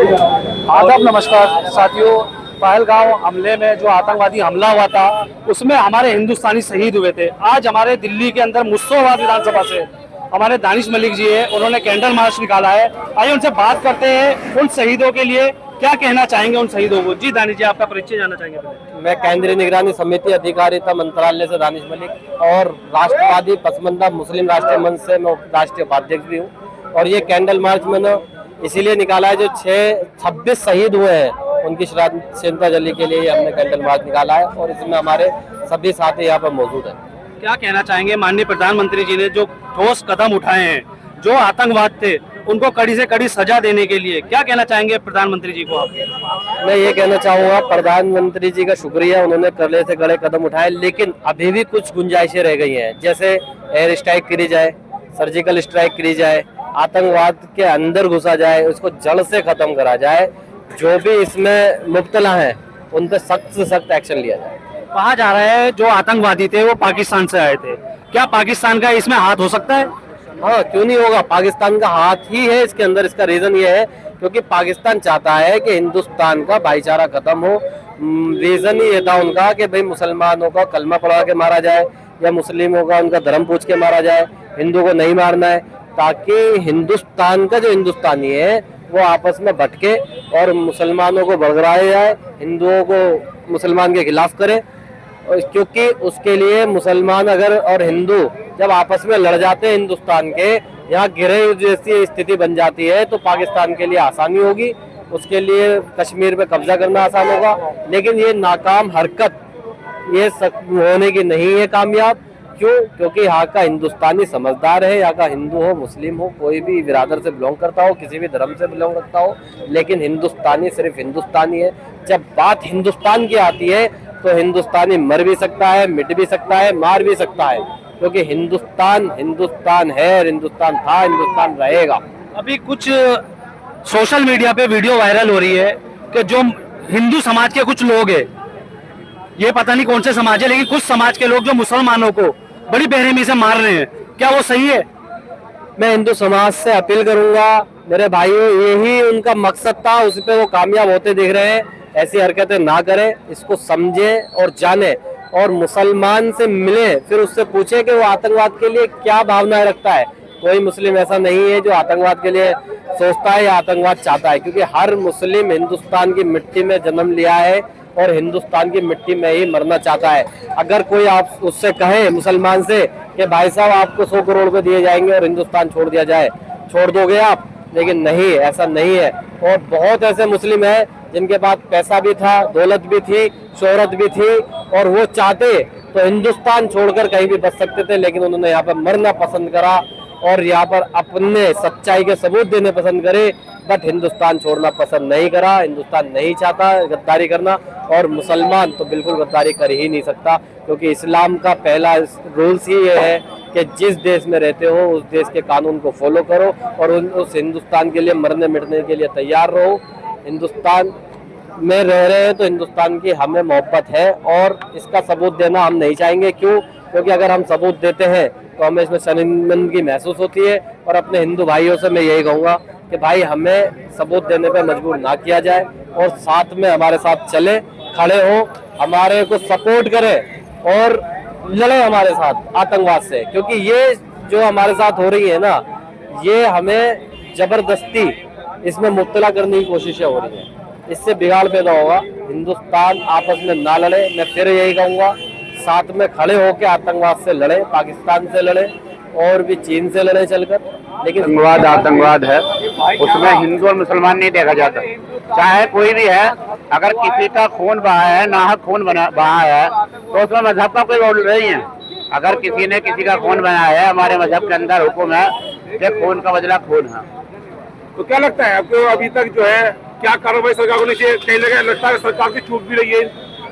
आदाब, नमस्कार साथियों। पहलगांव हमले में जो आतंकवादी हमला हुआ था उसमें हमारे हिंदुस्तानी शहीद हुए थे। आज हमारे दिल्ली के अंदर मुर्शिदाबाद विधानसभा से हमारे दानिश मलिक जी है, उन्होंने कैंडल मार्च निकाला है। आइए उनसे बात करते हैं, उन शहीदों के लिए क्या कहना चाहेंगे उन शहीदों को। जी दानिश जी, आपका परिचय जानना चाहेंगे पहले। मैं केंद्रीय निगरानी समिति अधिकारिता मंत्रालय से दानिश मलिक और राष्ट्रवादी पसमंदा मुस्लिम राष्ट्रीय मंच से मैं राष्ट्रीय उपाध्यक्ष भी हूँ। और ये कैंडल मार्च मैंने इसीलिए निकाला है, जो 26 शहीद हुए हैं उनकी श्रद्धांजलि के लिए हमने कैंडल मार्च निकाला है और इसमें हमारे सभी साथी यहाँ पर मौजूद हैं। क्या कहना चाहेंगे, माननीय प्रधानमंत्री जी ने जो ठोस कदम उठाए हैं, जो आतंकवाद थे उनको कड़ी से कड़ी सजा देने के लिए, क्या कहना चाहेंगे प्रधानमंत्री जी को आप? मैं ये कहना चाहूँगा, प्रधानमंत्री जी का शुक्रिया, उन्होंने कड़े से कड़े कदम उठाए, लेकिन अभी भी कुछ गुंजाइशें रह गई हैं। जैसे एयर स्ट्राइक करी जाए, सर्जिकल स्ट्राइक करी जाए, आतंकवाद के अंदर घुसा जाए, उसको जड़ से खत्म करा जाए। जो भी इसमें मुब्तला है उन पर सख्त से सख्त एक्शन लिया जाए। कहा जा रहा है जो आतंकवादी थे वो पाकिस्तान से आए थे, क्या पाकिस्तान का इसमें हाथ हो सकता है? हाँ, क्यों नहीं होगा, पाकिस्तान का हाथ ही है इसके अंदर। इसका रीजन ये है क्योंकि पाकिस्तान चाहता है कि हिंदुस्तान का भाईचारा खत्म हो। रीजन ही ये था उनका कि भाई मुसलमानों का कलमा पढ़ा के मारा जाए या मुस्लिमों का उनका धर्म पूछ के मारा जाए, हिंदू को नहीं मारना है, ताकि हिंदुस्तान का जो हिंदुस्तानी है वो आपस में भटके और मुसलमानों को बरगराया जाए, हिंदुओं को मुसलमान के खिलाफ करे। और क्योंकि उसके लिए मुसलमान अगर और हिंदू जब आपस में लड़ जाते हैं, हिंदुस्तान के यहाँ गिरे जैसी स्थिति बन जाती है, तो पाकिस्तान के लिए आसानी होगी, उसके लिए कश्मीर पे कब्जा करना आसान होगा। लेकिन ये नाकाम हरकत ये होने की नहीं है कामयाब। क्यों? क्योंकि यहाँ का हिंदुस्तानी समझदार है, यहाँ का हिंदू हो, मुस्लिम हो, कोई भी बिरादर से बिलोंग करता हो, किसी भी धर्म से बिलोंग करता हो, लेकिन हिंदुस्तानी सिर्फ हिंदुस्तानी है। जब बात हिंदुस्तान की आती है तो हिंदुस्तानी मर भी सकता है, मिट भी सकता है, मार भी सकता है, क्योंकि हिंदुस्तान हिंदुस्तान है, हिंदुस्तान था, हिंदुस्तान रहेगा। अभी कुछ सोशल मीडिया पे वीडियो वायरल हो रही है कि जो हिंदू समाज के कुछ लोग हैं, ये पता नहीं कौन से समाज है, लेकिन कुछ समाज के लोग जो मुसलमानों को बड़ी बेरहमी से मार रहे हैं, क्या वो सही है? मैं हिंदू समाज से अपील करूंगा, मेरे भाइयों, यही उनका मकसद था, उस पर वो कामयाब होते दिख रहे हैं। ऐसी हरकतें ना करें, इसको समझे और जाने और मुसलमान से मिले, फिर उससे पूछे कि वो आतंकवाद के लिए क्या भावनाएं रखता है। कोई मुस्लिम ऐसा नहीं है जो आतंकवाद के लिए सोचता है या आतंकवाद चाहता है, क्योंकि हर मुस्लिम हिंदुस्तान की मिट्टी में जन्म लिया है और हिंदुस्तान की मिट्टी में ही मरना चाहता है। अगर कोई आप उससे कहे मुसलमान से कि भाई साहब आपको 100 करोड़ रुपए दिए जाएंगे और हिंदुस्तान छोड़ दिया जाए, छोड़ दोगे आप? लेकिन नहीं, ऐसा नहीं है। और बहुत ऐसे मुस्लिम हैं जिनके पास पैसा भी था, दौलत भी थी, शोहरत भी थी, और वो चाहते तो हिंदुस्तान छोड़कर कहीं भी बच सकते थे, लेकिन उन्होंने यहाँ पर मरना पसंद करा और यहाँ पर अपने सच्चाई के सबूत देने पसंद करे, बट हिंदुस्तान छोड़ना पसंद नहीं करा। हिंदुस्तान नहीं चाहता गद्दारी करना, और मुसलमान तो बिल्कुल गद्दारी कर ही नहीं सकता, क्योंकि इस्लाम का पहला रूल्स ही ये है कि जिस देश में रहते हो उस देश के कानून को फॉलो करो और उस हिंदुस्तान के लिए मरने मिटने के लिए तैयार रहो। हिंदुस्तान में रह रहे हैं तो हिंदुस्तान की हमें मोहब्बत है और इसका सबूत देना हम नहीं चाहेंगे। क्यों? क्योंकि अगर हम सबूत देते हैं तो हमें इसमें शर्मिंदगी महसूस होती है। और अपने हिंदू भाइयों से मैं यही कहूँगा कि भाई हमें सबूत देने पे मजबूर ना किया जाए और साथ में हमारे साथ चले, खड़े हो, हमारे को सपोर्ट करें और लड़े हमारे साथ आतंकवाद से। क्योंकि ये जो हमारे साथ हो रही है ना, ये हमें जबरदस्ती इसमें मुब्तला करने की कोशिशें हो रही हैं, इससे बिगाड़ पैदा होगा। हिंदुस्तान आपस में ना लड़े, मैं फिर यही कहूँगा, साथ में खड़े होकर आतंकवाद से लड़े, पाकिस्तान से लड़े और भी चीन से लड़े चलकर। लेकिन आतंकवाद है, उसमें हिंदू और मुसलमान नहीं देखा जाता, चाहे कोई भी है। अगर किसी का खून बहा है, नाहक खून बहा है, तो उसमें मजहब का कोई रोल नहीं है। अगर किसी ने किसी का खून बनाया है, हमारे मजहब के अंदर हुक्म है कि खून का बदला खून है। तो क्या लगता है आपको, अभी तक जो है क्या कार्रवाई सरकार को चाहिए? कहीं लगता है सरकार की चूक भी रही है,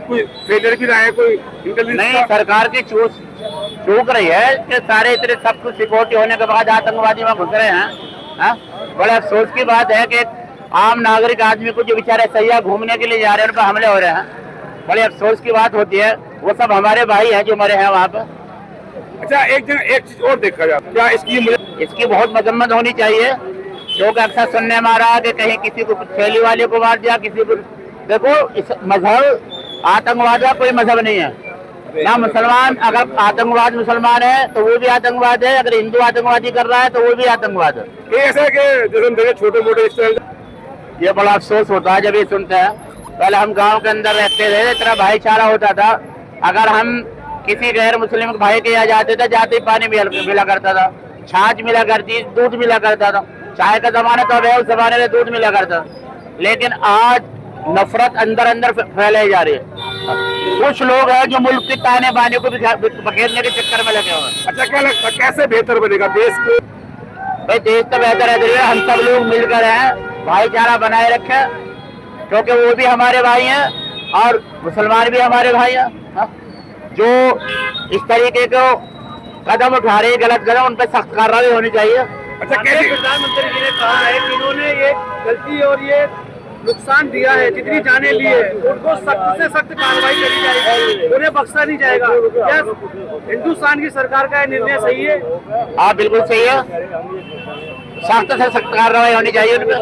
कोई फेलियर भी रहा है, कोई इंटेलिजेंस नहीं, सरकार की चूक रही है कि सारे इतने सब कुछ सिक्योरिटी होने के बाद आतंकवादी वहाँ घुस रहे हैं। बड़े अफसोस की बात है कि आम नागरिक आदमी को जो बेचारे सैया घूमने के लिए जा रहे हैं, उन पर हमले हो रहे हैं। बड़े अफसोस की बात होती है। वो सब हमारे भाई हैं जो मरे हैं वहाँ पर। अच्छा, एक चीज और देखा जाए, क्या इसकी बहुत मजम्मत होनी चाहिए क्योंकि अक्सर सुनने में आ रहा है कि कहीं किसी को थैली वाले को मार दिया, किसी को। देखो, इस मजहब आतंकवाद का कोई मजहब नहीं है ना। मुसलमान अगर आतंकवाद मुसलमान है तो वो भी आतंकवाद है, अगर हिंदू आतंकवादी कर रहा है तो वो भी आतंकवाद है। ये ऐसा है कि जैसे हम देखे छोटे मोटे इस तरह, ये बड़ा अफसोस होता है जब ये सुनते हैं। पहले हम गांव के अंदर रहते थे, इतना भाईचारा होता था। अगर हम किसी गैर मुस्लिम भाई के यहाँ जाते थे, जाते ही पानी मिला करता था, छाछ मिला करती, दूध मिला करता था। चाय का जमाना तो है, उस जमाने में दूध मिला करता था। लेकिन आज नफरत अंदर अंदर फैलाई जा रही है। कुछ लोग हैं जो मुल्क के ताने बाने को बखेरने के चक्कर में लगे हुए हैं। अच्छा क्या लगता है कैसे बेहतर बनेगा देश को? भाई देश तो बेहतर है, हम सब लोग मिलकर हैं, भाईचारा बनाए रखें, क्योंकि वो भी हमारे भाई हैं और मुसलमान भी हमारे भाई हैं। हाँ? जो इस तरीके को कदम उठा रहे गलत कदम, उन पर सख्त कार्रवाई होनी चाहिए। अच्छा कैसे प्रधानमंत्री जी ने कहा है कि इन्होंने ये गलती और ये नुकसान दिया है, जितनी जाने ली है उनको सख्त से सख्त कार्रवाई करी जाएगी, उन्हें बख्शा नहीं जाएगा। क्या हिंदुस्तान की सरकार का निर्णय सही है? हाँ बिल्कुल सही है, सख्त से सख्त कार्रवाई होनी चाहिए उन पर।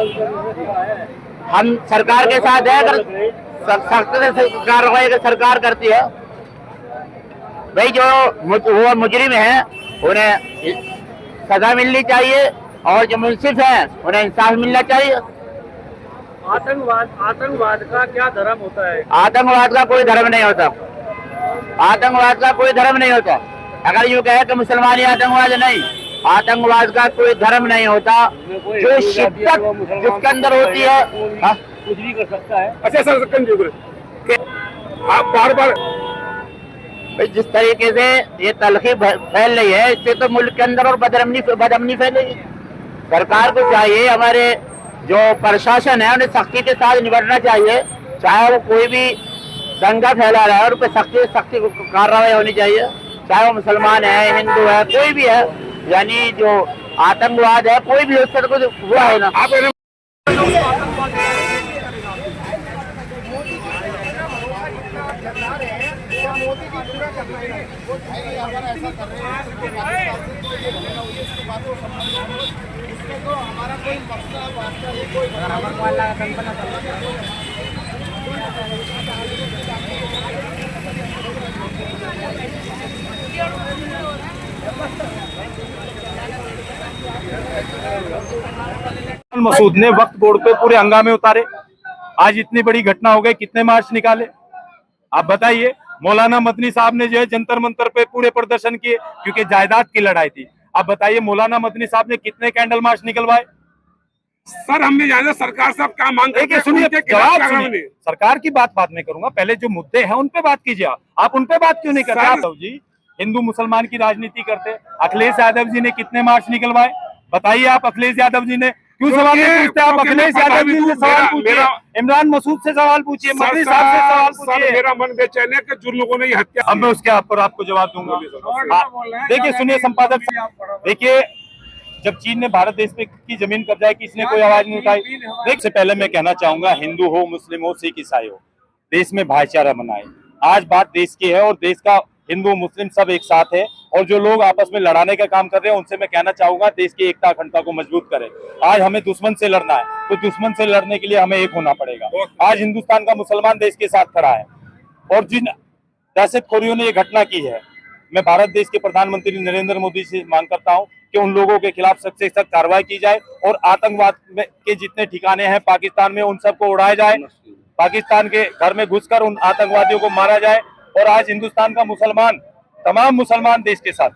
हम सरकार के साथ है, अगर सख्त से सख्त कार्रवाई अगर सरकार करती है, भाई जो वो मुजरिम है उन्हें सजा मिलनी चाहिए और जो मुंसिफ है उन्हें इंसाफ मिलना चाहिए। आतंकवाद का क्या धर्म होता है? आतंकवाद का कोई धर्म नहीं होता, आतंकवाद का कोई धर्म नहीं होता। अगर यूँ कहे कि मुसलमान ही आतंकवाद, नहीं, आतंकवाद का कोई धर्म नहीं होता। जो शिद्दत जिसके अंदर होती है कुछ भी कर सकता है। अच्छा सर आप बार बार जिस तरीके से ये तलखी फैल रही है, इससे तो मुल्क के अंदर और बदअमनी फैलेगी। सरकार को चाहिए, हमारे जो प्रशासन है उन्हें सख्ती के साथ निपटना चाहिए। चाहे वो कोई भी दंगा फैला रहा है और उस पर सख्ती कार्रवाई होनी चाहिए, चाहे वो मुसलमान है, हिंदू है, कोई भी है। यानी जो आतंकवाद है कोई भी उससे कुछ हुआ है ना। मसूद ने वक्त बोर्ड पे पूरे हंगामे उतारे। आज इतनी बड़ी घटना हो गई, कितने मार्च निकाले आप बताइए। मौलाना मदनी साहब ने जो है जंतर मंतर पे पूरे प्रदर्शन किए, क्योंकि जायदाद की लड़ाई थी। आप बताइए मौलाना मदनी साहब ने कितने कैंडल मार्च निकलवाए। सर हमने जाना सरकार साहब क्या मांग करते हैं? सुनिए, जवाब सुनिए। सरकार की बात बाद में करूंगा, पहले जो मुद्दे हैं उन पे बात कीजिए। आप उन पे बात क्यों नहीं करते? आप जी हिंदू मुसलमान की राजनीति करते। अखिलेश यादव जी ने कितने मार्च निकलवाए बताइए। आप अखिलेश यादव जी ने क्यों सवाल नहीं पूछते? आप अखिलेश यादव जी से सवाल पूछिए, इमरान मसूद से सवाल पूछिए, मदनी साहब से सवाल पूछिए। मेरा मन बेचैन है कि जिन लोगों ने ये हत्या, अब मैं उसके ऊपर आपको जवाब दूंगा। देखिए सुनिए संपादक, देखिए जब चीन ने भारत देश पे की जमीन कब्जा की, इसने कोई आवाज नहीं उठाई। देख से पहले मैं कहना चाहूंगा, हिंदू हो, मुस्लिम हो, सिख ईसाई हो, देश में भाईचारा बनाए। आज बात देश की है और देश का हिंदू मुस्लिम सब एक साथ है। और जो लोग आपस में लड़ाने का काम कर रहे हैं उनसे मैं कहना चाहूंगा, देश की एकता अखंडता को मजबूत करें। आज हमें दुश्मन से लड़ना है तो दुश्मन से लड़ने के लिए हमें एक होना पड़ेगा। आज हिंदुस्तान का मुसलमान देश के साथ खड़ा है और जिन दहशतखोरियों ने ये घटना की है, मैं भारत देश के प्रधानमंत्री नरेंद्र मोदी से मांग करता हूं कि उन लोगों के खिलाफ सख्त से सख्त कार्रवाई की जाए और आतंकवाद के जितने ठिकाने हैं पाकिस्तान में उन सबको उड़ाया जाए। पाकिस्तान के घर में घुसकर उन आतंकवादियों को मारा जाए। और आज हिंदुस्तान का मुसलमान, तमाम मुसलमान देश के साथ